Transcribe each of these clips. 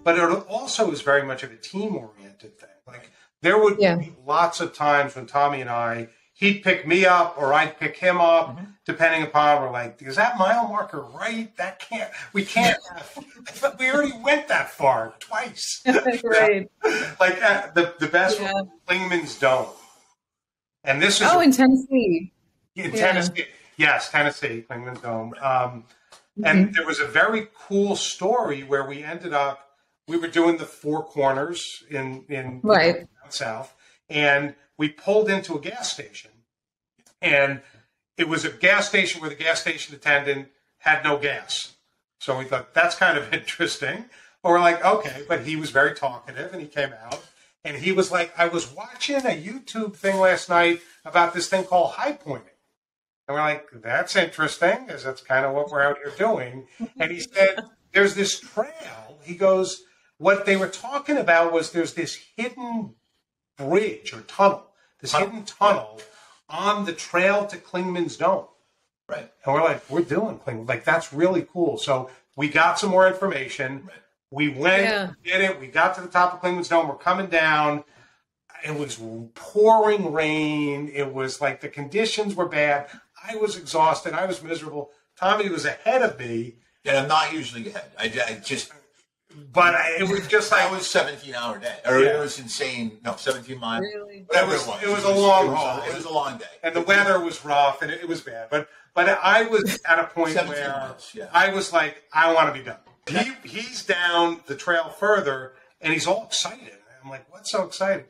but it also is very much of a team-oriented thing. Like there would be lots of times when Tommy and I, he'd pick me up or I'd pick him up, depending upon, we're like, is that mile marker right? We can't, we already went that far twice. Right. Like the best was Klingman's Dome. And this is in Tennessee. In Tennessee. Yes, Tennessee, Klingman's Dome. And there was a very cool story where we ended up, we were doing the Four Corners in down south, and we pulled into a gas station. And it was a gas station where the gas station attendant had no gas. So we thought, that's kind of interesting. But we're like, okay, but he was very talkative, and he came out. And he was like, I was watching a YouTube thing last night about this thing called high pointing. And we're like, that's interesting, because that's kind of what we're out here doing. And he said, there's this trail. He goes, what they were talking about was there's this hidden bridge or tunnel, this hidden tunnel on the trail to Klingman's Dome. Right. And we're like, we're doing Klingman. Like, that's really cool. So we got some more information. Right. We went, did it. We got to the top of Klingman's Dome. We're coming down. It was pouring rain. It was like the conditions were bad. I was exhausted. I was miserable. Tommy was ahead of me. And I'm not usually ahead. I just... But it was just like... It was 17-hour day. Or it was insane. No, 17 miles. Really? Whatever it was a long haul. It was a long day. And the weather was rough, and it was bad. But I was at a point where months, I was like, I want to be done. He's down the trail further, and he's all excited. I'm like, what's so exciting?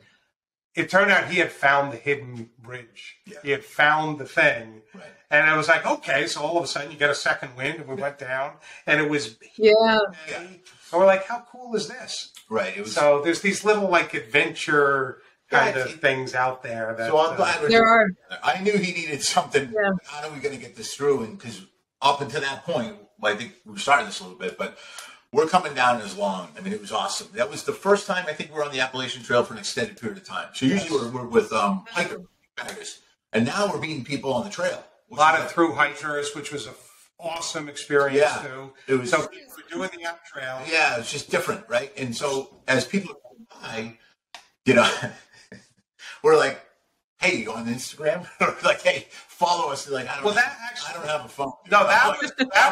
It turned out he had found the hidden bridge. Yeah. He had found the thing. Right. And I was like, okay. So all of a sudden you get a second wind, and we went down, and it was And we're like, how cool is this? Right. It was, so there's these little like adventure kind of things out there. That, so I'm glad there are. I knew he needed something. Yeah. How are we going to get this through? And because up until that point, I think we started this a little bit, but we're coming down as long. I mean, it was awesome. That was the first time I think we were on the Appalachian Trail for an extended period of time. So usually we're with hikers, and now we're meeting people on the trail. A lot of through hikers, which was an awesome experience too. It was, so people were doing the up trail. Yeah, it's just different, right? And so as people go by, you know, we're like, hey, you on Instagram? Like, hey, follow us. They're like, I don't have a phone. No, that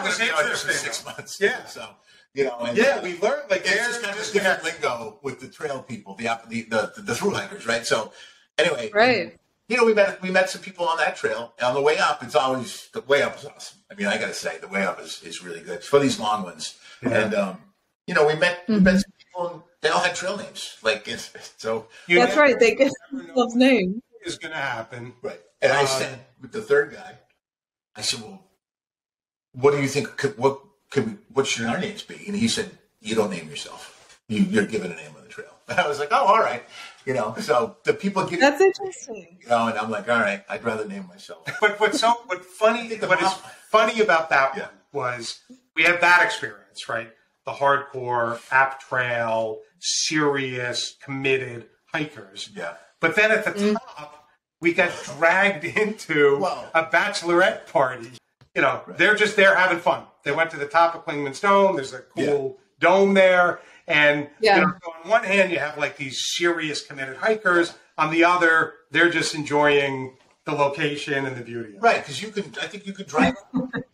was interesting. For 6 months. Yeah. So, you know, and we learned like it's just kind of a different lingo with the trail people, the through hikers, right? So anyway, you know, we met some people on that trail. And on the way up, it's always the way up is awesome. I mean, I got to say, the way up is really good for these long ones. Yeah. And you know, we met some people, and they all had trail names. Like so, that's right. They get those names. Is going to happen, right? And I said with the third guy, I said, well, what do you think? What should our names be? And he said, you don't name yourself. You're given a name on the trail. And I was like, oh, all right. You know, so the people give. That's interesting. You know, and I'm like, all right, I'd rather name myself. But what is funny about that one was we had that experience, right? The hardcore app trail, serious, committed hikers. Yeah. But then at the top, we got dragged into a bachelorette party. You know, they're just there having fun. They went to the top of Klingman's Dome. There's a cool dome there. And you know, so on one hand, you have like these serious committed hikers. On the other, they're just enjoying the location and the beauty. Right, because I think you could drive,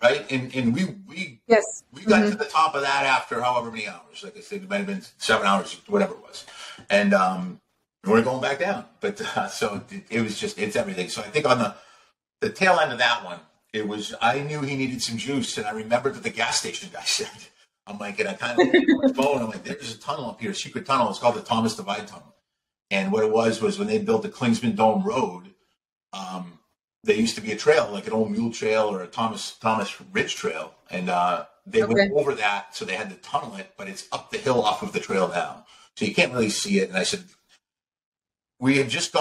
right? And we got to the top of that after however many hours. Like I said, it might have been 7 hours, whatever it was. And we're going back down. But so it was just, it's everything. So I think on the tail end of that one, it was, I knew he needed some juice. And I remembered that the gas station guy said, I'm like, and I kind of looked at my phone. I'm like, there's a tunnel up here, a secret tunnel. It's called the Thomas Divide Tunnel. And what it was when they built the Klingsman Dome Road, there used to be a trail, like an old mule trail or a Thomas Ridge trail. And they went over that, so they had to tunnel it, but it's up the hill off of the trail now. So you can't really see it. And I said, we had just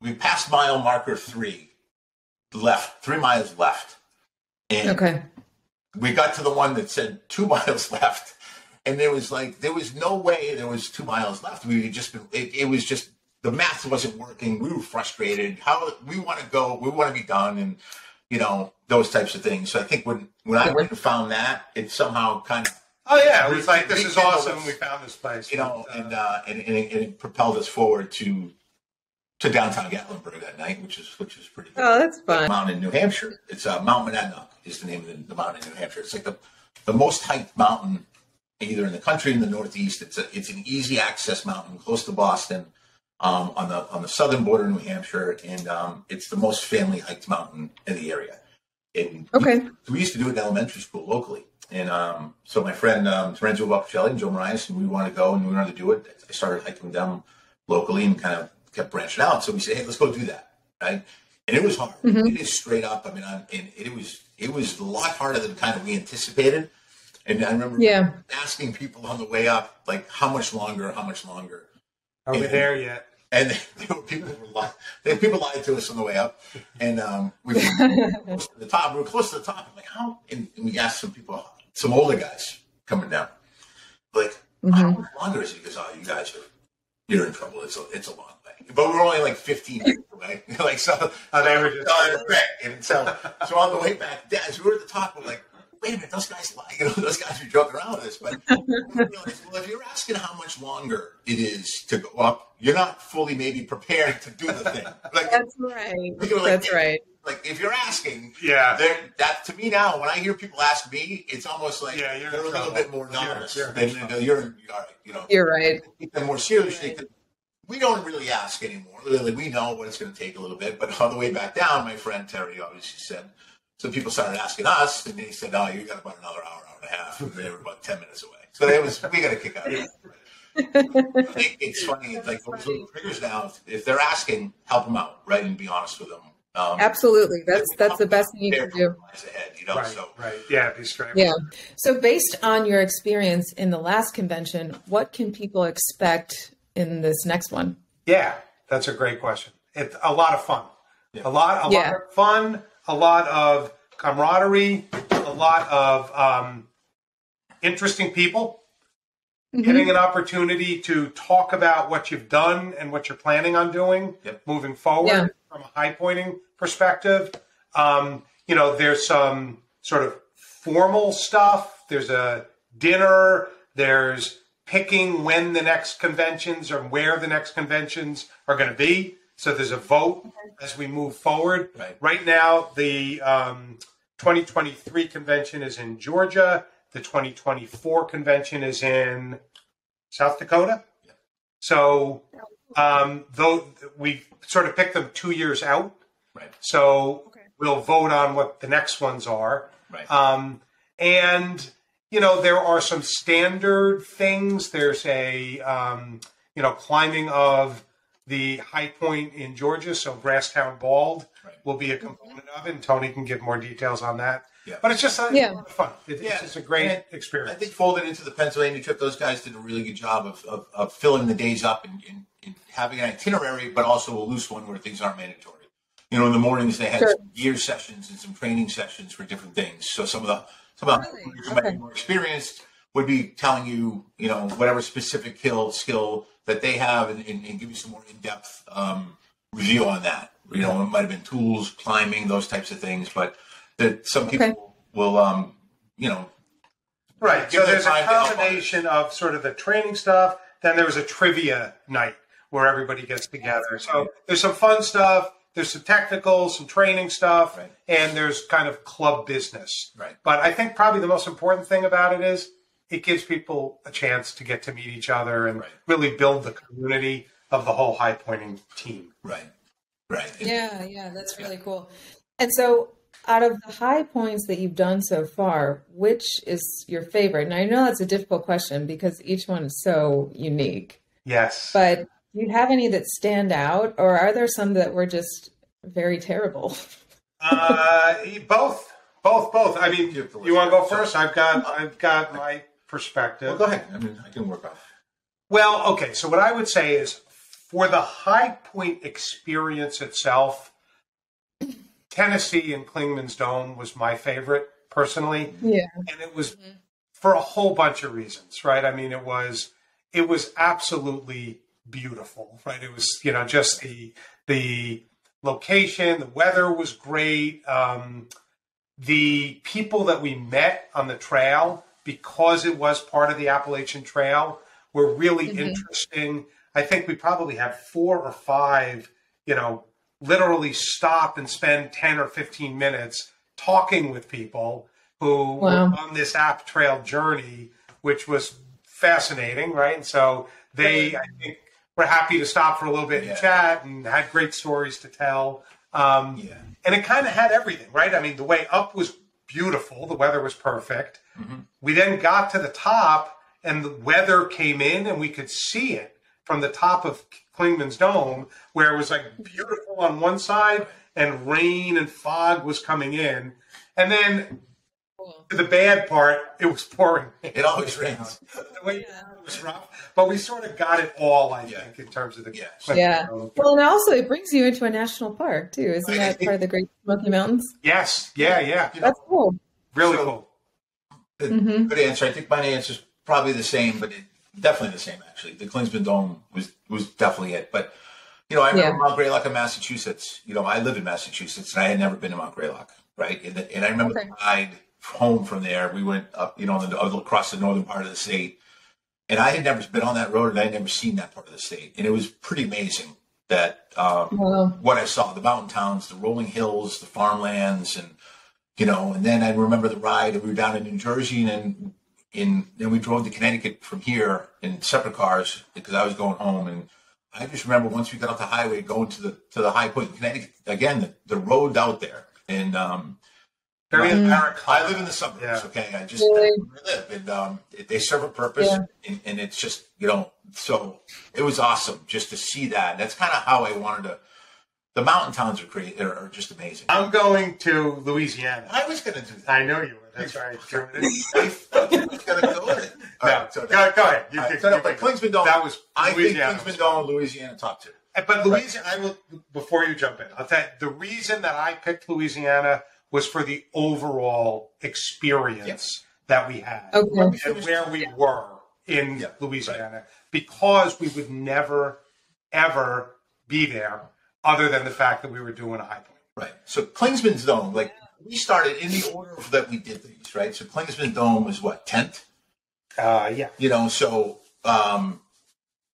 we passed mile marker 3 miles left. And we got to the one that said 2 miles left. And there was no way there was 2 miles left. We had just been, it was just, the math wasn't working. We were frustrated. We want to go, we want to be done. And, you know, those types of things. So I think when I went and found that, it somehow kind of Oh yeah, it was like, this is awesome. We found this place, and it propelled us forward to downtown Gatlinburg that night, which is pretty good. Oh, that's fun. Mountain in New Hampshire. It's Mount Monadnock is the name of the mountain in New Hampshire. It's like the most hiked mountain either in the country in the Northeast. It's an easy access mountain close to Boston, on the southern border of New Hampshire, and it's the most family hiked mountain in the area. And we used to do it in elementary school locally. And so my friend Lorenzo Buccelli and Joe Marias, and we wanted to go and we wanted to do it. I started hiking them locally and kind of kept branching out. So we said, hey, let's go do that, right? And it was hard. Mm-hmm. It is straight up. I mean, and it was a lot harder than kind of we anticipated. And I remember asking people on the way up, like, how much longer? Are we there yet? And people lied to us on the way up. And we were close to the top. I'm like, how? And we asked some people, some older guys coming down, like, how much longer is it? He goes, oh, you guys you're in trouble. It's a long way. But we're only like 15 minutes away. Like, so they were just and so on the way back, as we were at the top, we're like, wait a minute, those guys lie. Those guys are joking around with us. But well, if you're asking how much longer it is to go up, you're not fully maybe prepared to do the thing. Like, that's right. That's right. Like, if you're asking, that to me now, when I hear people ask me, it's almost like they're a little bit more novice. You're all right. You're right. Take them more seriously. Right. We don't really ask anymore. Like, we know what it's going to take a little bit. But on the way back down, my friend Terry obviously said, so people started asking us, and they said, oh, you got about another hour and a half. And they were about 10 minutes away. So we got to kick out of it. It's funny. It's like those little triggers now. If they're asking, help them out, right? And be honest with them. Absolutely. That's the best thing you can do. Right. Yeah, be straight. Yeah. So based on your experience in the last convention, what can people expect in this next one? Yeah, that's a great question. It's a lot of fun. Yeah. A lot of fun, a lot of camaraderie, a lot of interesting people. Getting an opportunity to talk about what you've done and what you're planning on doing moving forward from a high pointing perspective. There's some sort of formal stuff. There's a dinner. There's picking when the next conventions or where the next conventions are going to be. So there's a vote as we move forward. Right now, the 2023 convention is in Georgia. The 2024 convention is in South Dakota. So though we sort of picked them 2 years out. So we'll vote on what the next ones are. And, there are some standard things. There's a, climbing of the high point in Georgia. So Grasstown Bald will be a component of it. And Tony can give more details on that. But it's just fun. It's just a great experience. I think folded into the Pennsylvania trip, those guys did a really good job of filling the days up and having an itinerary, but also a loose one where things aren't mandatory. In the mornings they had some gear sessions and some training sessions for different things. So some of the who might be more experienced would be telling you, whatever specific skill that they have and give you some more in-depth review on that. It might have been tools, climbing, those types of things, but that some people will, Right. So there's a combination of sort of the training stuff. Then there was a trivia night where everybody gets together. So there's some fun stuff. There's some technical, some training stuff, and there's kind of club business. But I think probably the most important thing about it is it gives people a chance to get to meet each other and really build the community of the whole high pointing team. Right. Yeah, that's really cool. And so out of the high points that you've done so far, which is your favorite? And I know that's a difficult question because each one is so unique. Yes. But do you have any that stand out, or are there some that were just very terrible? Both. I mean, you want to go first? I've got my perspective. Well, go ahead. I mean, I can work off. Well, okay. So what I would say is, for the high point experience itself, Tennessee and Klingman's Dome was my favorite personally. Yeah. And it was for a whole bunch of reasons, right? I mean, it was absolutely beautiful, right? It was, just the location, the weather was great. The people that we met on the trail, because it was part of the Appalachian Trail, were really interesting. I think we probably had 4 or 5, literally stop and spend 10 or 15 minutes talking with people who were on this app trail journey, which was fascinating, right? And so I think, were happy to stop for a little bit and chat, and had great stories to tell. And it kind of had everything, right? I mean, the way up was beautiful. The weather was perfect. We then got to the top, and the weather came in, and we could see it from the top of Klingman's Dome, where it was like beautiful on one side, and rain and fog was coming in. And then the bad part, it was pouring. It always rains. The way it was rough. But we sort of got it all, I think, in terms of the... Well, and also it brings you into a national park, too. Isn't that part of the Great Smoky Mountains? Yes. Yeah. That's cool. Really cool. Good answer. I think my answer is probably the same, but definitely the same, actually. The Klingsman Dome was definitely it. But, I remember Mount Greylock in Massachusetts. I lived in Massachusetts, and I had never been to Mount Greylock, right? And I remember the ride home from there. We went up, across the northern part of the state. And I had never been on that road, and I had never seen that part of the state. And it was pretty amazing that what I saw, the mountain towns, the rolling hills, the farmlands, and then I remember the ride. We were down in New Jersey, and then we drove to Connecticut from here in separate cars because I was going home. And I just remember once we got off the highway, going to the high point in Connecticut again, the road out there, and very American. I live in the suburbs. Okay, I just live, and they serve a purpose, and it's just so it was awesome just to see that. That's kind of how I wanted to. The mountain towns are just amazing. I'm going to Louisiana. I was going to do that. I know you were. That's right. I thought you was going to go with it. Go ahead. But Klingsman Dome. That was I think Klingsman Dome, Louisiana, top 2. But Louisiana, I will. Before you jump in, I'll tell you the reason that I picked Louisiana was for the overall experience that we had and where we were in Louisiana, because we would never, ever be there other than the fact that we were doing a high point. Right. So Klingsman's Dome, we started in the order that we did these, right? So Klingsman Dome was what, 10th? So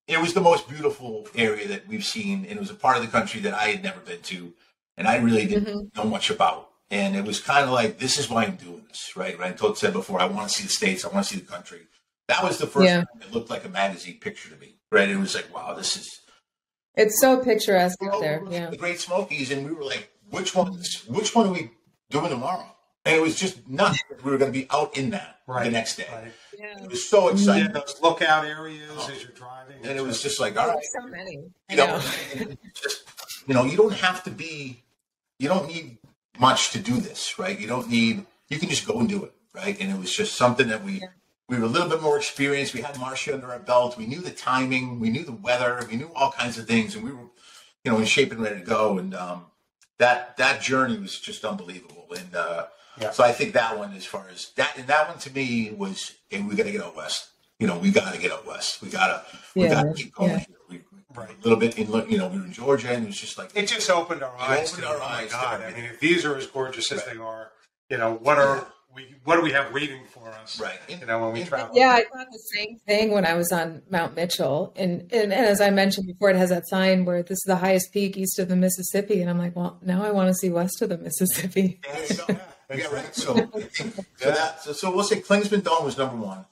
it was the most beautiful area that we've seen, and it was a part of the country that I had never been to, and I really didn't know much about. And it was kind of like, this is why I'm doing this, right? I said before, I want to see the States, I want to see the country. That was the first time it looked like a magazine picture to me, right? It was like, wow, this is... It's so picturesque out there, The Great Smokies, and we were like, which one are we doing tomorrow? And it was just nuts that we were going to be out in that the next day. Right. Yeah. It was so exciting. Those lookout areas as you're driving. And it was just like, all right. So many. You don't have to be, you don't need much to do this, right? You can just go and do it, right? And it was just something that we were a little bit more experienced. We had Marcia under our belt. We knew the timing. We knew the weather. We knew all kinds of things. And we were, in shape and ready to go. And that journey was just unbelievable. And so I think that one, as far as that, and that one to me was, we got to get out west. We got to get out west. We got to keep going here. A little bit in, we were in Georgia, and it was just like... It just opened our eyes. Oh, my God. I mean, if these are as gorgeous as they are, what do we have waiting for us? Right. When we travel. Yeah, I thought the same thing when I was on Mount Mitchell. And as I mentioned before, it has that sign where this is the highest peak east of the Mississippi. And I'm like, well, now I want to see west of the Mississippi. Right. So we'll say Klingsman Dome was number 1.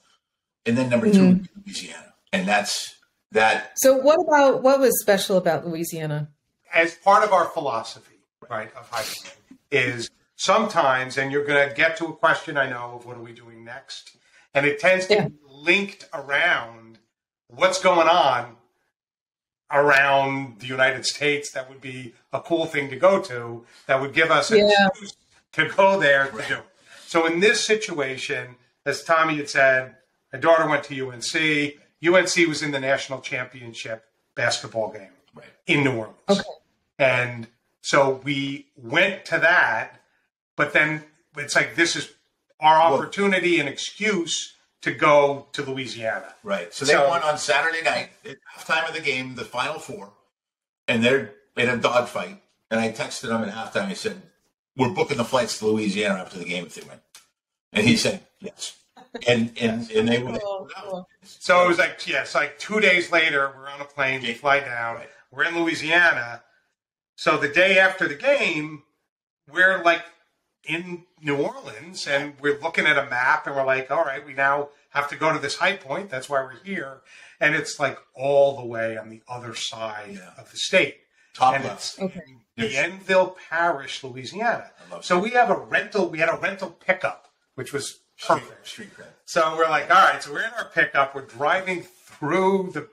And then number 2 would be Louisiana. And that's that. So what was special about Louisiana? As part of our philosophy, right, of hiking is sometimes, and you're going to get to a question, I know, of what are we doing next? And it tends to be linked around what's going on around the United States. That would be a cool thing to go to. That would give us an excuse to go there to do it. So in this situation, as Tommy had said, my daughter went to UNC. UNC was in the national championship basketball game in New Orleans. Okay. And so we went to that, but then it's like, this is our opportunity and excuse to go to Louisiana. Right. So they won on Saturday night at halftime of the game, the Final Four, and they're in a dogfight. And I texted him at halftime. I said, we're booking the flights to Louisiana after the game if they win. And he said, yes. and they were cool. So it was like, it's like 2 days later, we're on a plane, we fly down, we're in Louisiana. So the day after the game, we're like in New Orleans, and we're looking at a map, and we're like, all right, we now have to go to this high point. That's why we're here. And it's like all the way on the other side of the state. Top and left. It's Bienville Parish, Louisiana. So we had a rental pickup, which was perfect. Street cred. So we're like, all right, so we're in our pickup. We're driving through the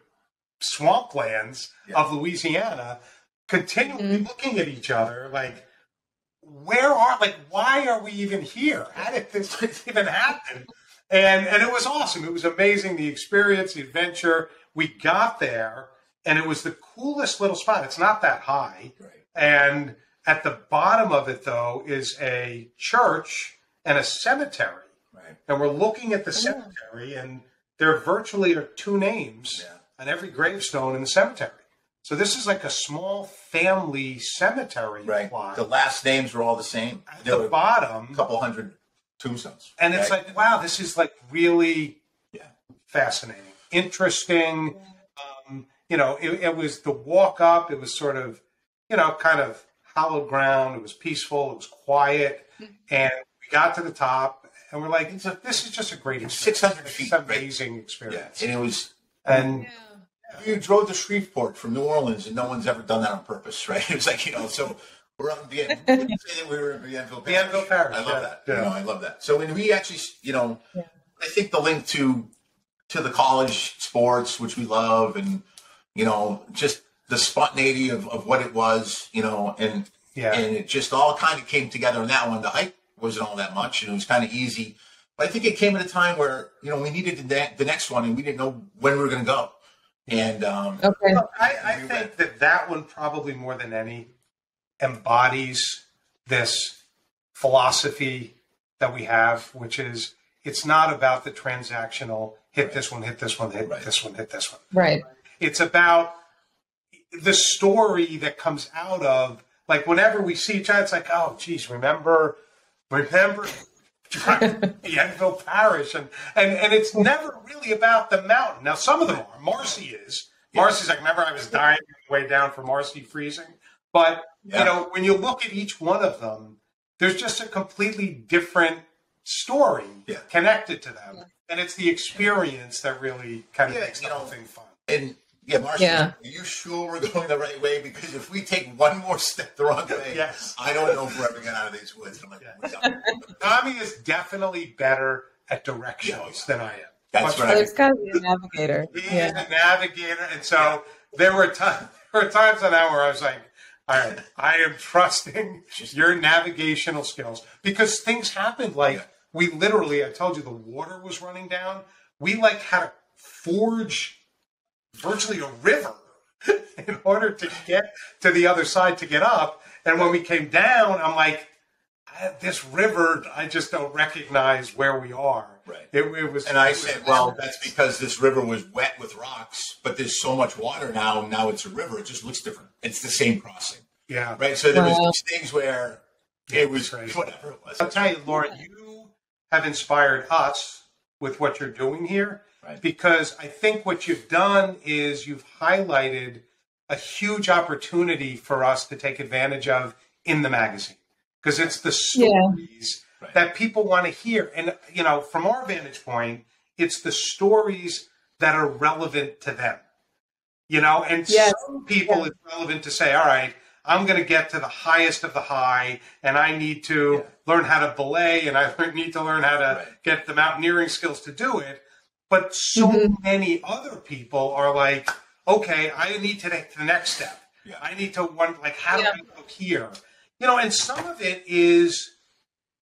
swamplands of Louisiana, continually looking at each other like, why are we even here? How did this even happen? And it was awesome. It was amazing, the experience, the adventure. We got there, and it was the coolest little spot. It's not that high. Right. And at the bottom of it, though, is a church and a cemetery. Right. And we're looking at the cemetery, and there virtually are 2 names on every gravestone in the cemetery. So this is like a small family cemetery plot. The last names were all the same. At the bottom. A couple hundred tombstones. And it's like, wow, this is like really fascinating, interesting. It was the walk up. It was sort of, kind of hallowed ground. It was peaceful. It was quiet. And we got to the top, and we're like, this is just a great experience. 600 feet. It's an amazing experience. Yeah. And it was... And... You drove to Shreveport from New Orleans, and no one's ever done that on purpose, right? It was like, so we're on the end. We were in Bienville Parish. I love that. Yeah. I love that. So when we actually, I think the link to the college sports, which we love, and, just the spontaneity of what it was, and it just all kind of came together on that one. The hike wasn't all that much, and it was kind of easy. But I think it came at a time where, we needed the next one, and we didn't know when we were going to go. And I think that one probably more than any embodies this philosophy that we have, which is it's not about the transactional hit this one, hit this one, hit this one, hit this one. Right. It's about the story that comes out of, like, whenever we see each other, it's like, oh, geez, remember Bienville Parish, and it's never really about the mountain. Now, some of them are. Marcy is. Marcy's like, remember I was dying on the way down from Marcy freezing? But, when you look at each one of them, there's just a completely different story connected to them. And it's the experience that really kind of makes the whole thing fun. And, Marcy, are you sure we're going the right way? Because if we take one more step the wrong way, I don't know if we're ever get out of these woods. I'm like, Tommy is definitely better at directions than I am. That's right. There's got to be a navigator. He is a navigator, and so there were times on that where I was like, all right, I am trusting your navigational skills, because things happened. Like we literally, I told you, the water was running down. We like had to forge virtually a river in order to get to the other side to get up. And when we came down, I'm like, this river, I just don't recognize where we are. Right. It was, and I said, well, that's because this river was wet with rocks, but there's so much water now. Now it's a river. It just looks different. It's the same crossing. Yeah. Right. So there was these things where it was whatever it was. I'll tell you, Lauren, you have inspired us with what you're doing here, because I think what you've done is you've highlighted a huge opportunity for us to take advantage of in the magazine, because it's the stories that people want to hear. And, from our vantage point, it's the stories that are relevant to them, and some people it's relevant to say, all right, I'm going to get to the highest of the high, and I need to learn how to belay, and I need to learn how to get the mountaineering skills to do it. But so many other people are like, okay, I need to take the next step. Yeah. I need to how do I go here? And some of it is,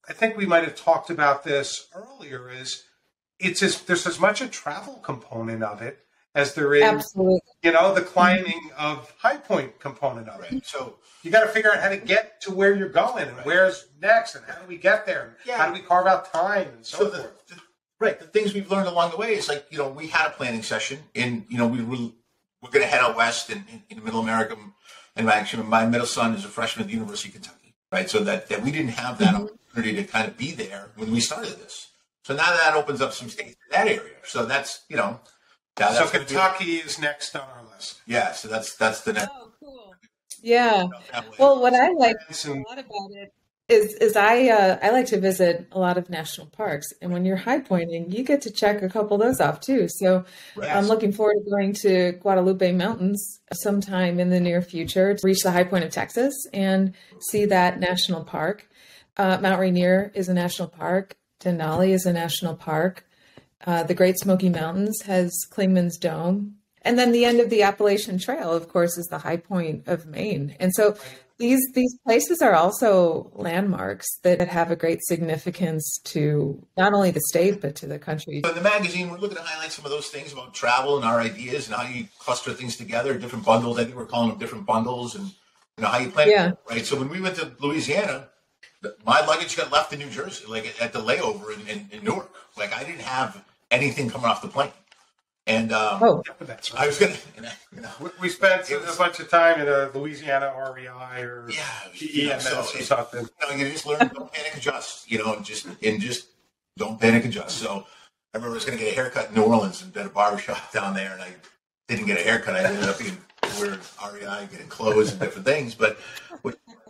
I think we might have talked about this earlier, there's as much a travel component of it as there is, the climbing of high point component of it. So you got to figure out how to get to where you're going, and where's next, and how do we get there, and how do we carve out time, and so forth. The things we've learned along the way is we had a planning session, and we're going to head out west in Middle America, and actually my middle son is a freshman at the University of Kentucky, right? So that we didn't have that opportunity to kind of be there when we started this. So now that opens up some states in that area. So that's, so Kentucky is next on our list. Yeah. So that's the next. Oh, cool. Yeah. Well, what I like a lot about it is I like to visit a lot of national parks, and when you're high pointing, you get to check a couple of those off too. So I'm looking forward to going to Guadalupe Mountains sometime in the near future to reach the high point of Texas and see that national park. Mount Rainier is a national park. Denali is a national park. The Great Smoky Mountains has Clingman's Dome. And then the end of the Appalachian Trail, of course, is the high point of Maine. And so these places are also landmarks that have a great significance to not only the state, but to the country. So in the magazine, we're looking to highlight some of those things about travel and our ideas and how you cluster things together, different bundles. I think we're calling them different bundles, and how you plan it, right? So when we went to Louisiana, my luggage got left in New Jersey, like at the layover in Newark. Like I didn't have anything coming off the plane. And that's right. I was going to, we spent a bunch of time in a Louisiana REI or EMS or something. You just learn, don't panic, adjust, and just don't panic, adjust. So I remember I was going to get a haircut in New Orleans and at a barbershop down there, and I didn't get a haircut. I ended up wearing REI, getting clothes and different things. But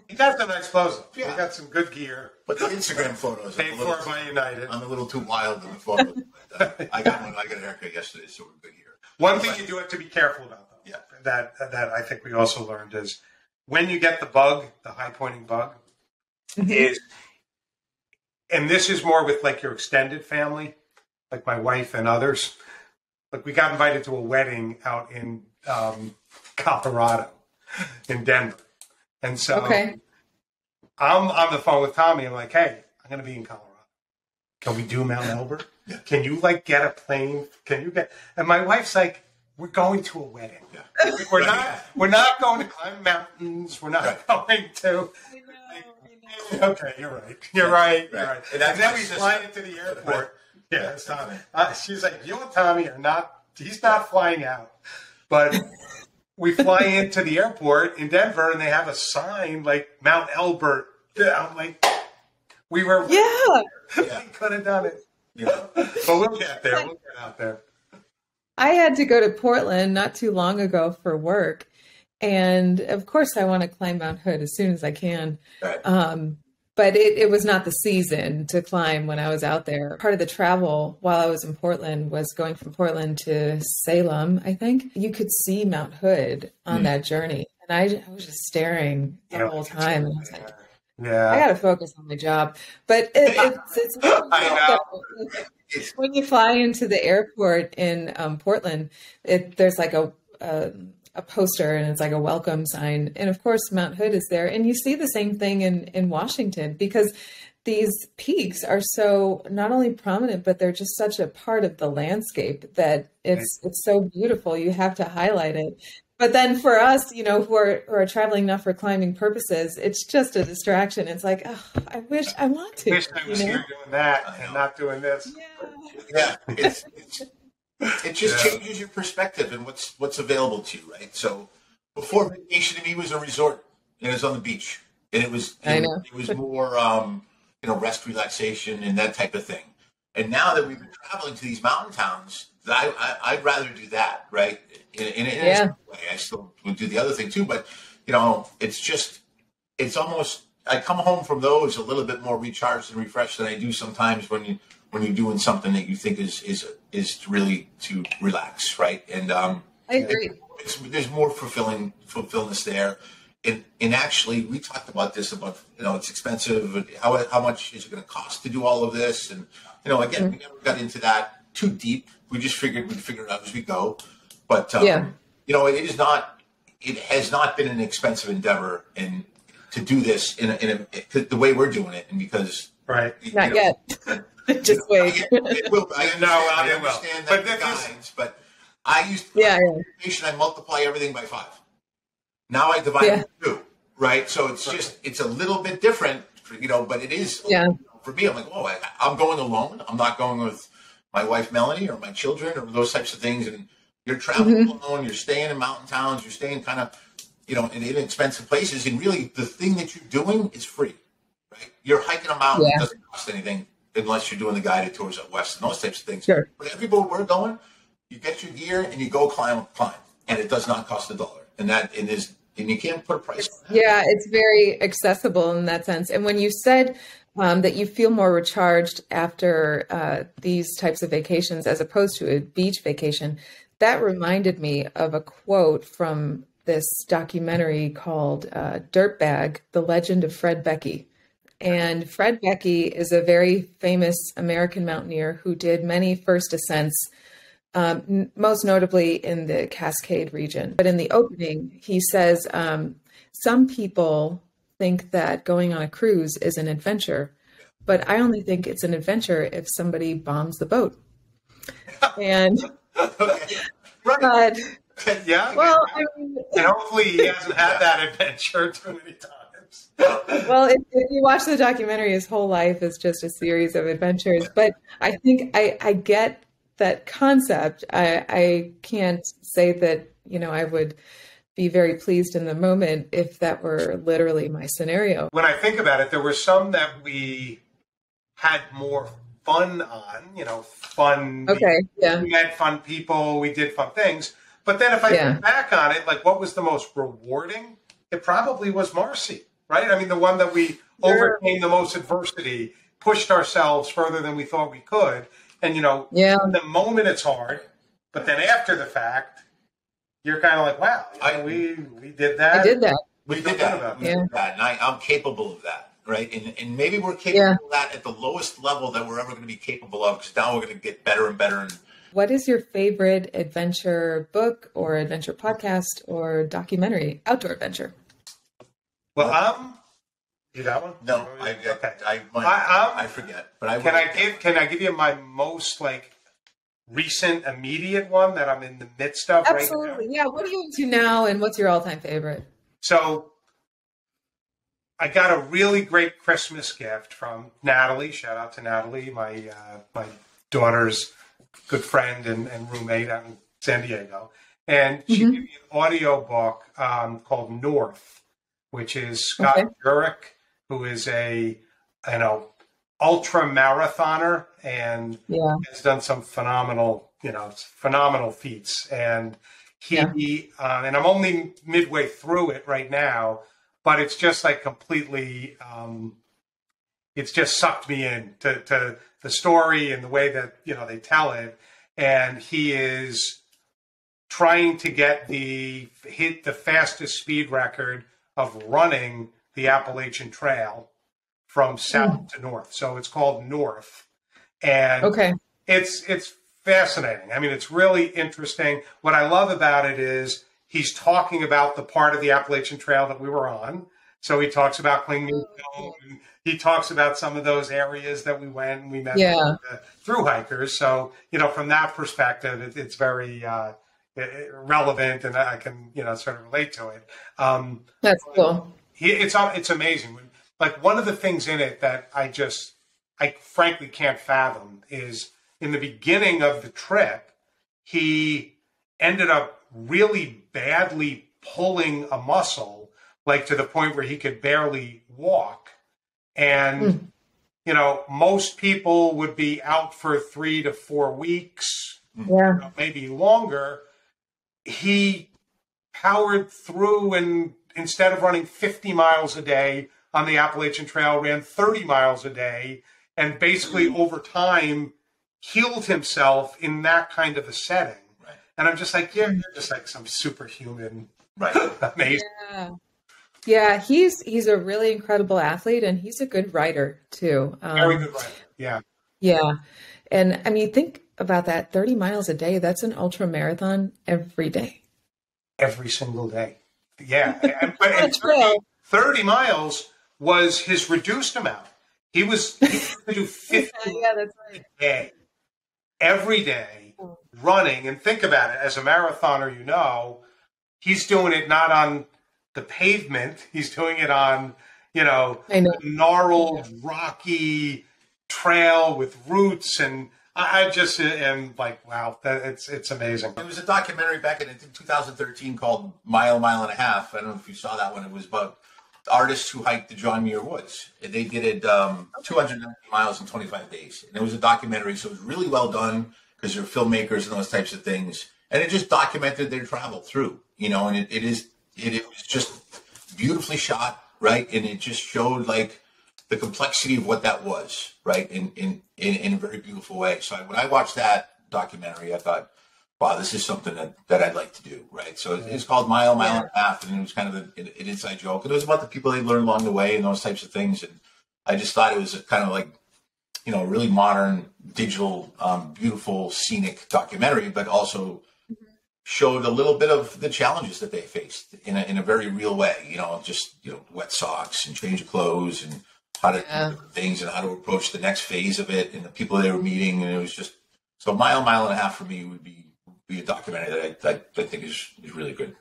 you got some nice clothes. Yeah. You got some good gear. But the Instagram photos, paid for by United. I'm a little too wild in the photos. But, I got a haircut yesterday, so we're good here. One thing you do have to be careful about, though, that I think we also learned is when you get the bug, the high pointing bug, is, and this is more with like your extended family, like my wife and others. Like we got invited to a wedding out in Colorado, in Denver. And so I'm on the phone with Tommy. I'm like, hey, I'm going to be in Colorado. Can we do Mount Elbert? Yeah. Can you get a plane? And my wife's like, we're going to a wedding. Yeah. We're not going to climb mountains. We're not going to. I know. Okay, you're right. And then we fly into the airport. Yeah, it's Tommy. She's like, you and Tommy are not, he's not flying out. But we fly into the airport in Denver and they have a sign like Mount Elbert. I'm like, we were. Yeah. We could have done it. Yeah. But we'll get there. We'll get out there. I had to go to Portland not too long ago for work. And of course I want to climb Mount Hood as soon as I can. Right. But it was not the season to climb when I was out there. Part of the travel while I was in Portland was going from Portland to Salem, I think. You could see Mount Hood on that journey. And I was just staring the whole time. And I was like, I got to focus on my job. But it's I know. When you fly into the airport in Portland, there's like a poster and it's like a welcome sign. And of course, Mount Hood is there. And you see the same thing in Washington because these peaks are so not only prominent, but they're just such a part of the landscape that it's so beautiful. You have to highlight it. But then for us, who are traveling not for climbing purposes, it's just a distraction. It's like, oh, I wish I want to. I wish I was here doing that and not doing this. Yeah. It just changes your perspective and what's available to you, right? So before, vacation to me was a resort and it was on the beach, and it was more rest, relaxation, and that type of thing. And now that we've been traveling to these mountain towns, I'd rather do that, right? In a way, I still would do the other thing too, but it's almost, I come home from those a little bit more recharged and refreshed than I do sometimes when you're doing something that you think is really to relax, right? And I agree. There's more fulfillment there. And actually, we talked about this it's expensive. How much is it going to cost to do all of this? And again, we never got into that too deep. We just figured we'd figure it out as we go. But it has not been an expensive endeavor and to do this in the way we're doing it, and because not yet. Just wait. It will. I understand that guidance, but I used to I multiply everything by 5. Now I divide it by 2, right? So it's a little bit different, but it is for me. I'm like, I'm going alone. I'm not going with my wife Melanie or my children or those types of things. And you're traveling alone. You're staying in mountain towns. You're staying kind of in inexpensive places. And really, the thing that you're doing is free, right? You're hiking a mountain. It doesn't cost anything. unless you're doing the guided tours out west and those types of things. Sure. But everywhere we're going, you get your gear and you go climb, and it does not cost $1. And you can't put a price on that. Yeah, it's very accessible in that sense. And when you said that you feel more recharged after these types of vacations as opposed to a beach vacation, that reminded me of a quote from this documentary called Dirtbag, The Legend of Fred Beckey. And Fred Beckey is a very famous American mountaineer who did many first ascents, most notably in the Cascade region. But in the opening, he says, some people think that going on a cruise is an adventure, but I only think it's an adventure if somebody bombs the boat. And right. Yeah. Well, I mean, and hopefully he hasn't had that adventure too many times. Well, if you watch the documentary, his whole life is just a series of adventures. But I think I get that concept. I can't say that, I would be very pleased in the moment if that were literally my scenario. When I think about it, there were some that we had more fun on, fun. Okay, yeah. We met fun people, we did fun things. But then if I think back on it, like what was the most rewarding? It probably was Marcy, right? I mean, the one that we overcame the most adversity, pushed ourselves further than we thought we could. And, in the moment it's hard, but then after the fact, you're kind of like, wow, we did that. I did that. We did that. And I'm capable of that, right? And maybe we're capable of that at the lowest level that we're ever going to be capable of, because now we're going to get better and better. What is your favorite adventure book or adventure podcast or documentary, outdoor adventure? Well, you got one? No, I forget. But can I give you my most recent immediate one that I'm in the midst of? Absolutely. Right now? Yeah. What are you into now, and what's your all-time favorite? So I got a really great Christmas gift from Natalie. Shout out to Natalie, my daughter's good friend and roommate out in San Diego. And she gave me an audio book called North, which is Scott Jurek, who is a ultra marathoner and has done some phenomenal feats. And and I'm only midway through it right now, but it's just completely, it's just sucked me in to the story and the way that, they tell it. And he is trying to hit the fastest speed record of running the Appalachian Trail from south to north. So it's called North. And it's fascinating. I mean, it's really interesting. What I love about it is he's talking about the part of the Appalachian Trail that we were on. So he talks about Clingman Dome, and he talks about some of those areas that we went and we met through hikers. So, from that perspective, it's very relevant, and I can, sort of relate to it. That's cool. It's amazing. One of the things in it that I frankly can't fathom is in the beginning of the trip, he ended up really badly pulling a muscle, to the point where he could barely walk. And, most people would be out for 3 to 4 weeks, maybe longer. He powered through, and instead of running 50 miles a day on the Appalachian Trail, ran 30 miles a day, and basically over time healed himself in that kind of a setting. Right. And I'm just like, you're just some superhuman, amazing. Yeah, he's a really incredible athlete, and he's a good writer too. Very good writer. Yeah. Yeah. And I mean, think about that, 30 miles a day, that's an ultra marathon every day. Every single day. Yeah. and 30 miles was his reduced amount. He was to do 50 that's right. a day, every day, running. And think about it, as a marathoner, he's doing it not on the pavement. He's doing it on, gnarled, rocky trail with roots. And I just am like, wow, it's amazing. There was a documentary back in 2013 called Mile and a Half. I don't know if you saw that one. It was about artists who hiked the John Muir Woods. They did it 290 miles in 25 days. And it was a documentary, so it was really well done because they're filmmakers and those types of things. And it just documented their travel through, you know, and it was just beautifully shot, right? And it just showed like the complexity of what that was, right? In a very beautiful way. So when I watched that documentary, I thought, wow, this is something that I'd like to do, right? So it's called Mile and a Half, and it was kind of an inside joke. And it was about the people they learned along the way and those types of things. And I just thought it was a kind of like, you know, really modern, digital, beautiful, scenic documentary, but also showed a little bit of the challenges that they faced in a very real way. You know, just, you know, wet socks and change of clothes and how to do different things and how to approach the next phase of it and the people they were meeting. And it was just, so Mile and a Half for me would be a documentary that I think is really good.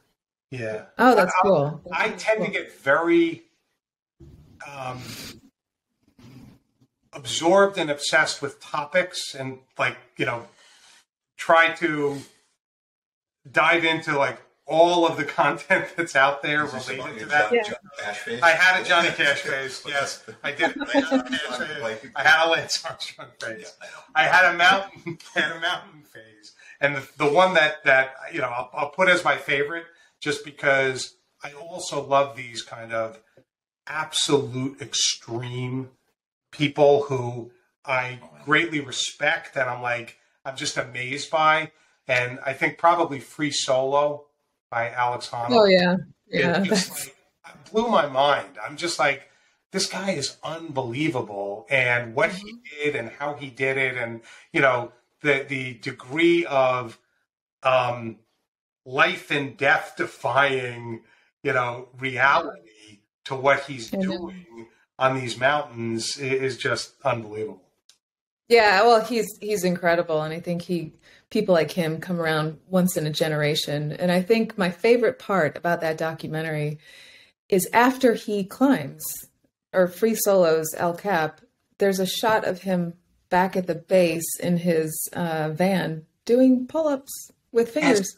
Yeah. Oh, that's cool. I tend to get very absorbed and obsessed with topics and, like, you know, try to dive into like all of the content that's out there related to that. Johnny Cash phase? I had a Johnny Cash phase. Yes, I did. I had a Lance Armstrong phase. I had a mountain phase, and the one that you know I'll put as my favorite, just because I also love these kind of absolute extreme people who I greatly respect, and I'm just amazed by. And I think probably Free Solo by Alex Honnold. Oh, yeah. It just like, blew my mind. I'm just like, this guy is unbelievable. And what he did and how he did it. And, you know, the degree of life and death defying, you know, reality to what he's doing on these mountains is just unbelievable. Yeah, well, he's incredible. And I think people like him come around once in a generation. And I think my favorite part about that documentary is after he climbs or free solos El Cap, there's a shot of him back at the base in his van doing pull-ups with fingers.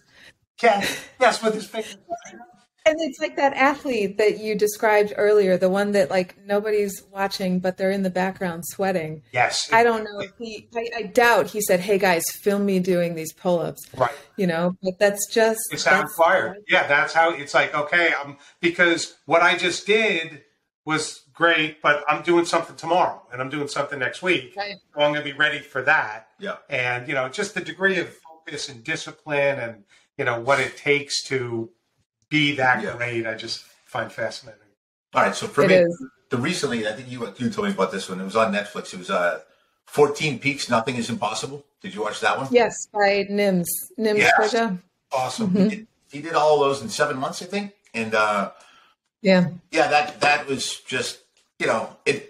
Yes, with his fingers. And it's like that athlete that you described earlier, the one that like nobody's watching, but they're in the background sweating. Yes. I don't know if I doubt he said, "Hey guys, film me doing these pull-ups." Right. You know, but that's just. It's not required. Yeah, that's how it's like, okay, because what I just did was great, but I'm doing something tomorrow and I'm doing something next week. Right. So I'm going to be ready for that. Yeah. And, you know, just the degree of focus and discipline and, you know, what it takes to be that great, I just find fascinating. All right, so for me, recently, I think you told me about this one. It was on Netflix. It was 14 Peaks, Nothing is Impossible. Did you watch that one? Yes, by Nims Purja. Awesome. Mm-hmm. He did all of those in 7 months, I think. And that was just, you know, it's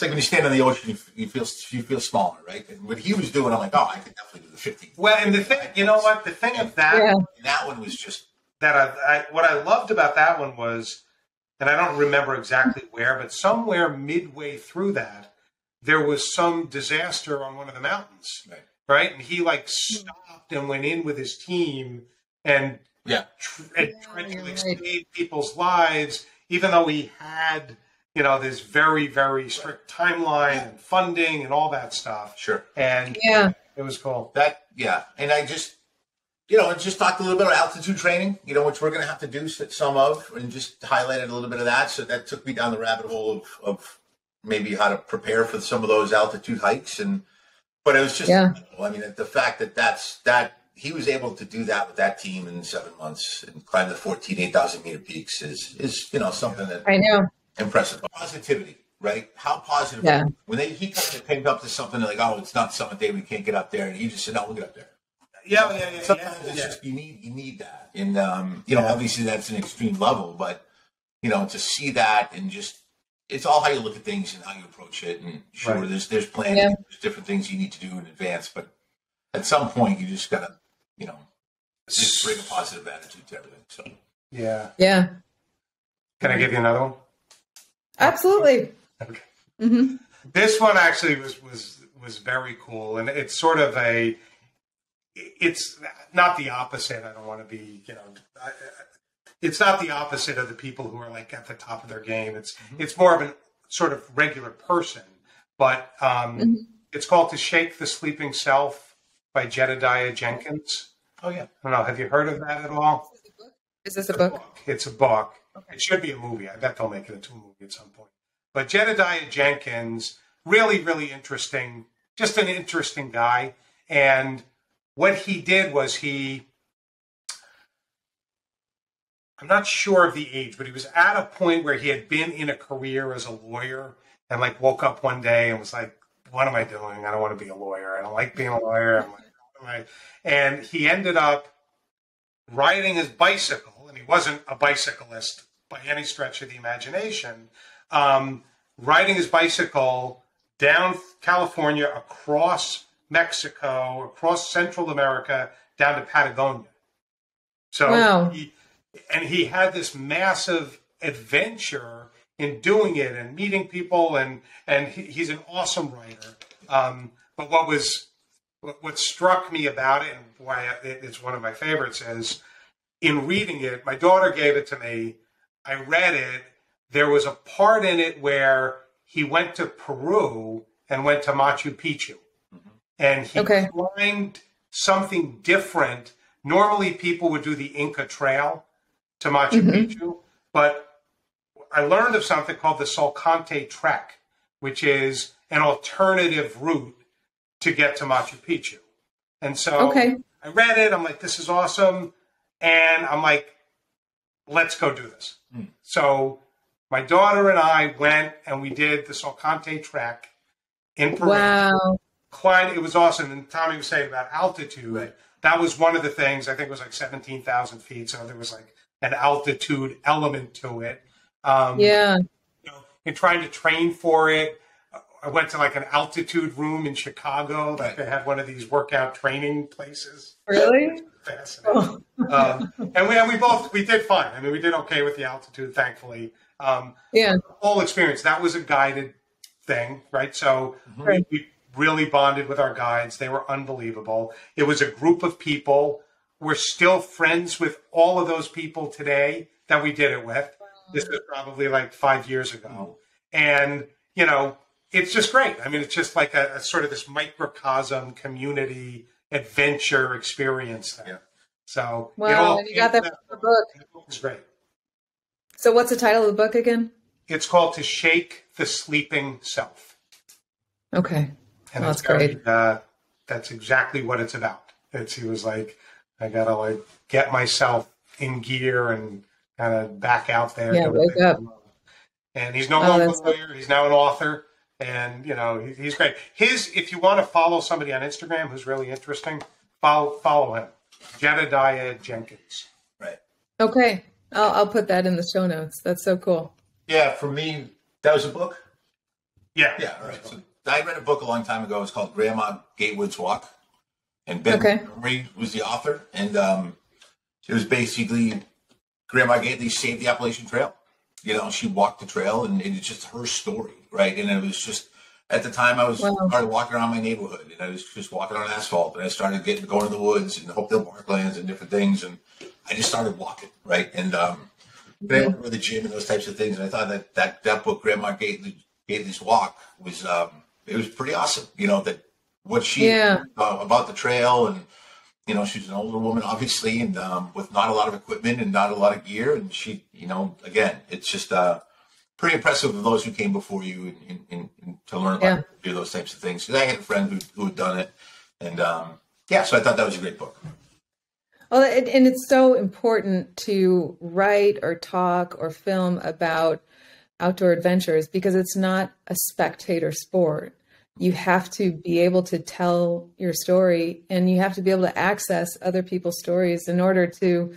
like when you stand on the ocean, you feel smaller, right? And what he was doing, I'm like, oh, I could definitely do the 15. Well, and the thing, you know what? The thing of that, that one was just. What I loved about that one was, and I don't remember exactly where, but somewhere midway through that, there was some disaster on one of the mountains, right? And he like stopped and went in with his team and tried to save people's lives, even though he had, you know, this very, very strict timeline and funding and all that stuff. Sure. And it was cool. And I just. You know, and just talked a little bit about altitude training, you know, which we're going to have to do some of, and just highlighted a little bit of that. So that took me down the rabbit hole of maybe how to prepare for some of those altitude hikes. But it was just, I mean, the fact that he was able to do that with that team in 7 months and climb the 8,000 meter peaks is you know, something that I know. Impressive. Positivity, right? How positive. Yeah. When he kind of pinned up to something like, oh, it's not Summit Day, we can't get up there. And he just said, no, we'll get up there. Sometimes it's just you need that, and you know, obviously that's an extreme level, but you know, to see that and just it's all how you look at things and how you approach it. And sure, there's planning, there's different things you need to do in advance, but at some point you just gotta, you know, just bring a positive attitude to everything. So yeah. Can I give you another one? Absolutely. Okay. Mm-hmm. This one actually was very cool, and it's sort of it's not the opposite. I don't want to be, you know, it's not the opposite of the people who are like at the top of their game. It's more of a sort of regular person, but it's called To Shake the Sleeping Self by Jedediah Jenkins. Oh yeah. I don't know. Have you heard of that at all? Is this a book? It's a book. Okay. It should be a movie. I bet they'll make it into a movie at some point. But Jedediah Jenkins, really, really interesting, just an interesting guy. And what he did was I'm not sure of the age, but he was at a point where he had been in a career as a lawyer and like woke up one day and was like, what am I doing? I don't want to be a lawyer. I don't like being a lawyer. I'm like, what am I? And he ended up riding his bicycle, and he wasn't a bicyclist by any stretch of the imagination, riding his bicycle down California, across Mexico, across Central America, down to Patagonia. So wow. he had this massive adventure in doing it and meeting people, and he's an awesome writer. But what struck me about it, and why it's one of my favorites, is in reading it, my daughter gave it to me. I read it. There was a part in it where he went to Peru and went to Machu Picchu. And he climbed something different. Normally people would do the Inca Trail to Machu Picchu, but I learned of something called the Salcante Trek, which is an alternative route to get to Machu Picchu. And so I read it. I'm like, this is awesome. And I'm like, let's go do this. So my daughter and I went and we did the Salcante Trek in Peru. Wow. It was awesome. And Tommy was saying about altitude. Right. That was one of the things. I think it was like 17,000 feet. So there was like an altitude element to it. In trying to train for it, I went to like an altitude room in Chicago. Like they had one of these workout training places. Really? Fascinating. And we did fine. I mean, we did okay with the altitude, thankfully. The whole experience, that was a guided thing, right? So we really bonded with our guides. They were unbelievable. It was a group of people. We're still friends with all of those people today that we did it with. This was probably like 5 years ago. And, it's just great. I mean, it's just like a sort of this microcosm community adventure experience there. Yeah. So you got that from the book. It's great. So what's the title of the book again? It's called To Shake the Sleeping Self. Okay. And that's great. That's exactly what it's about. He was like, I gotta like get myself in gear and kind of back out there. Yeah, wake up. And he's no longer a lawyer. He's now an author. And, he's great. If you want to follow somebody on Instagram who's really interesting, follow him. Jedediah Jenkins. Right. Okay. I'll put that in the show notes. That's so cool. Yeah, for me, that was a book? Yeah. Yeah, all right. So I read a book a long time ago. It's called Grandma Gatewood's Walk. And Ben Montgomery was the author. And it was basically Grandma Gately saved the Appalachian Trail. She walked the trail, and it's just her story, right? And it was just, at the time, I started walking around my neighborhood, and I was just walking on asphalt, and I started going to the woods and Hopedale Parklands and different things, and I just started walking, right? And I went to the gym and those types of things, and I thought that book, Grandma Gately's Walk, was it was pretty awesome. That what she about the trail, and she's an older woman, obviously, and with not a lot of equipment and not a lot of gear. And she, again, it's just pretty impressive of those who came before you and to learn about do those types of things. Because I had a friend who had done it. And so I thought that was a great book. Well, and it's so important to write or talk or film about outdoor adventures because it's not a spectator sport. You have to be able to tell your story, and you have to be able to access other people's stories in order to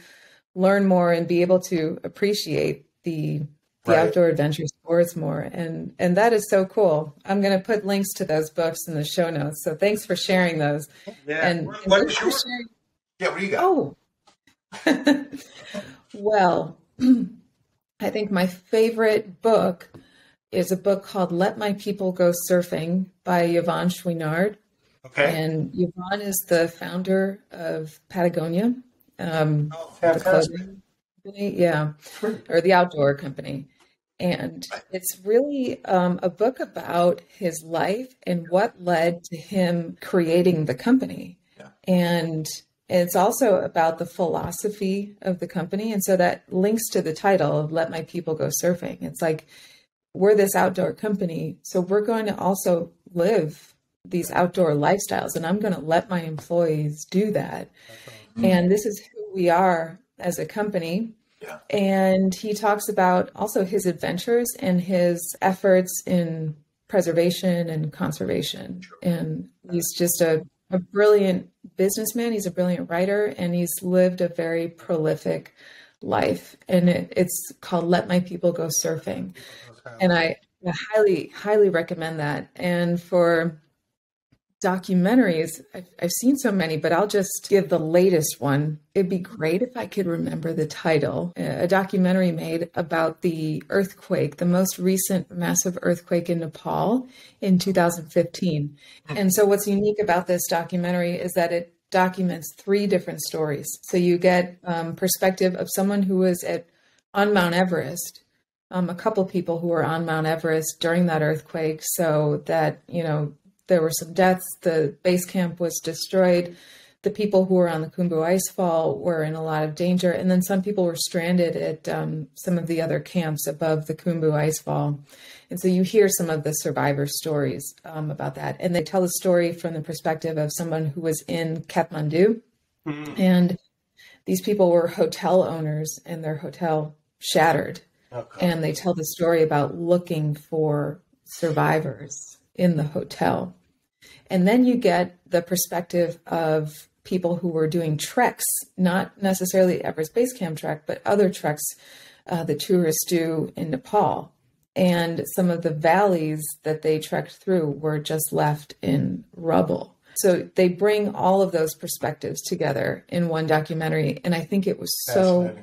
learn more and be able to appreciate the outdoor adventure sports more. And that is so cool. I'm going to put links to those books in the show notes. So thanks for sharing those. Yeah. And what do you got? Oh, well, I think my favorite book is a book called Let My People Go Surfing by Yvonne Chouinard. Okay. And Yvonne is the founder of Patagonia. Fantastic. company, yeah, or the outdoor company. And it's really a book about his life and what led to him creating the company. Yeah. And it's also about the philosophy of the company. And so that links to the title of Let My People Go Surfing. It's like, we're this outdoor company, so we're going to also live these outdoor lifestyles, and I'm going to let my employees do that. Mm-hmm. And this is who we are as a company. Yeah. And he talks about also his adventures and his efforts in preservation and conservation. Sure. And he's just a brilliant businessman. He's a brilliant writer, and he's lived a very prolific life. And it's called Let My People Go Surfing. And I highly, highly recommend that. And for documentaries, I've seen so many, but I'll just give the latest one. It'd be great if I could remember the title. A documentary made about the earthquake, the most recent massive earthquake in Nepal in 2015. And so what's unique about this documentary is that it documents 3 different stories. So you get perspective of someone who was on Mount Everest, a couple people who were on Mount Everest during that earthquake, so that, there were some deaths, the base camp was destroyed, the people who were on the Khumbu Icefall were in a lot of danger, and then some people were stranded at some of the other camps above the Khumbu Icefall. And so you hear some of the survivor stories about that. And they tell the story from the perspective of someone who was in Kathmandu. Mm-hmm. And these people were hotel owners, and their hotel shattered. Okay. And they tell the story about looking for survivors in the hotel. And then you get the perspective of people who were doing treks, not necessarily Everest Base Camp trek, but other treks that tourists do in Nepal. And some of the valleys that they trekked through were just left in rubble. So they bring all of those perspectives together in one documentary. And I think it was so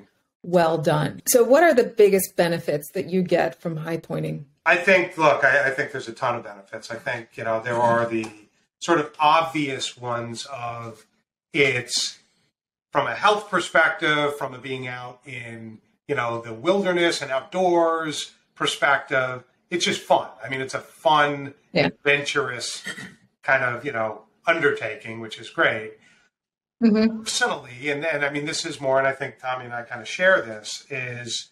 well done. So what are the biggest benefits that you get from high pointing? I think there's a ton of benefits. I think, there are the sort of obvious ones of it's from a health perspective, from it being out in, the wilderness and outdoors perspective. It's just fun. I mean, it's a fun, adventurous kind of, undertaking, which is great. Mm-hmm. Personally, and I mean, this is more, and I think Tommy and I kind of share this, is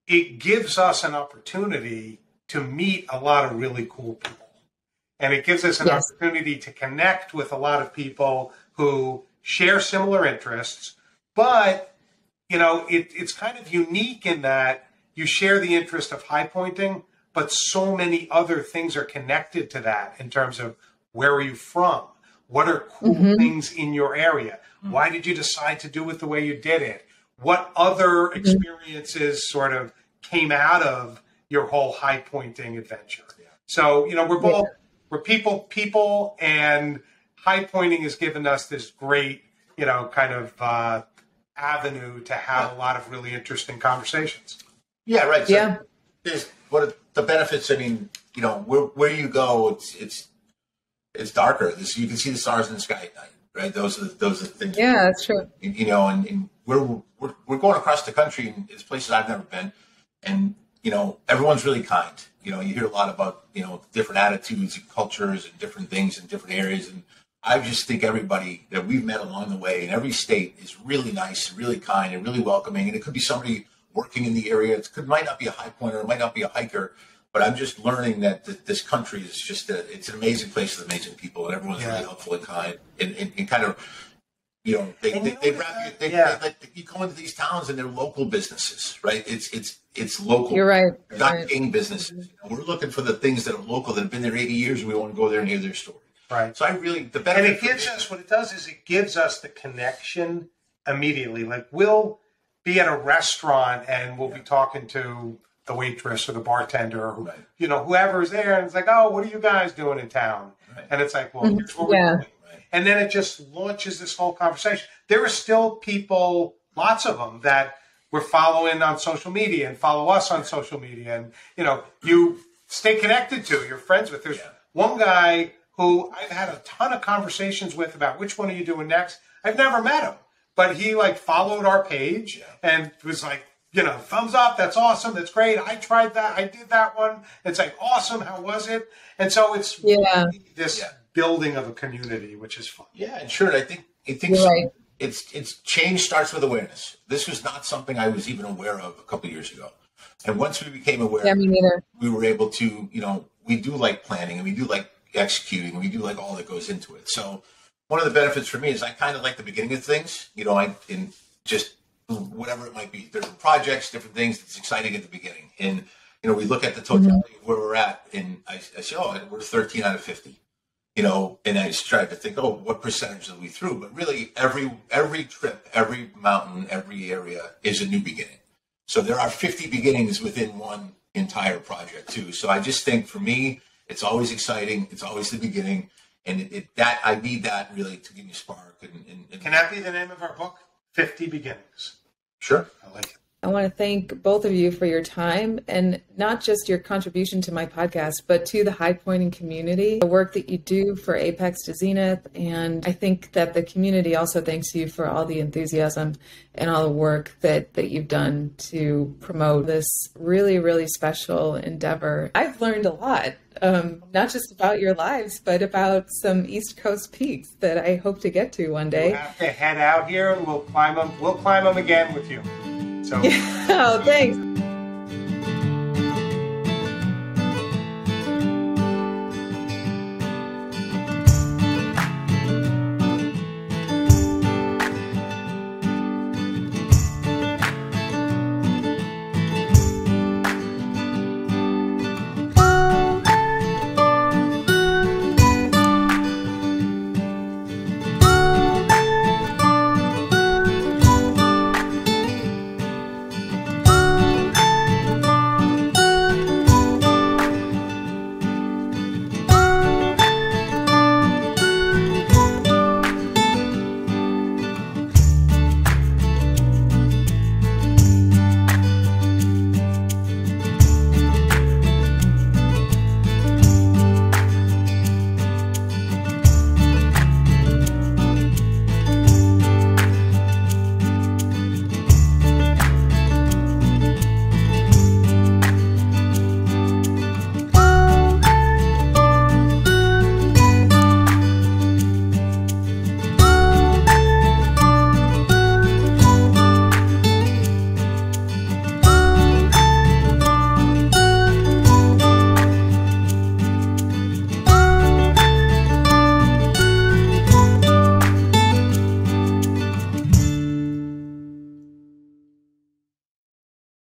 it gives us an opportunity to meet a lot of really cool people. And it gives us an opportunity to connect with a lot of people who share similar interests. But, it's kind of unique in that you share the interest of high pointing, but so many other things are connected to that in terms of where are you from? What are cool things in your area? Why did you decide to do it the way you did it? What other experiences sort of came out of your whole high pointing adventure? So, we're people, and high pointing has given us this great, kind of avenue to have a lot of really interesting conversations. Yeah, right. So what are the benefits? I mean, where you go, it's darker. You can see the stars in the sky at night, right? Those are the things. Yeah, that's true. And we're going across the country, and it's places I've never been, and everyone's really kind. You hear a lot about different attitudes and cultures and different things in different areas, and I just think everybody that we've met along the way in every state is really nice, really kind, and really welcoming. And it could be somebody working in the area. It might not be a high pointer, it might not be a hiker. But I'm just learning that this country is just it's an amazing place with amazing people, and everyone's really helpful and kind, and kind of, they you go into these towns and they're local businesses, right? It's local. You're right. They're not paying businesses. We're looking for the things that are local that have been there 80 years, and we want to go there and hear their story. Right. So the benefit. And it gives us what it does is it gives us the connection immediately. Like we'll be at a restaurant and we'll be talking to the waitress or the bartender or whoever's there, and it's like, oh, what are you guys doing in town? Right. And it's like, well, here's what we're doing. Right. And then it just launches this whole conversation. There are still people, lots of them, that we're following on social media and follow us on social media, and you stay connected to, you're friends with. There's one guy who I've had a ton of conversations with about which one are you doing next. I've never met him, but he like followed our page and was like, thumbs up. That's awesome. That's great. I tried that. I did that one. It's like, awesome. How was it? And so it's really this building of a community, which is fun. Yeah. And sure. I think it's change starts with awareness. This was not something I was even aware of a couple of years ago. And once we became aware, me neither. We were able to, we do like planning and we do like executing and we do like all that goes into it. So one of the benefits for me is I kind of like the beginning of things, in just whatever it might be. There's projects, different things that's exciting at the beginning. And, we look at the totality of where we're at and I say, we're 13 out of 50, and I just tried to think, what percentage are we through? But really every trip, every mountain, every area is a new beginning. So there are 50 beginnings within one entire project too. So I just think for me, it's always exciting. It's always the beginning. And I need that really to give me a spark. And can that be the name of our book? 50 Beginnings. Sure. I like it. I want to thank both of you for your time and not just your contribution to my podcast, but to the High Pointing community, the work that you do for Apex to Zenith. And I think that the community also thanks you for all the enthusiasm and all the work that you've done to promote this really, really special endeavor. I've learned a lot, not just about your lives, but about some East Coast peaks that I hope to get to one day. You have to head out here and we'll climb them again with you. So. Oh, thanks.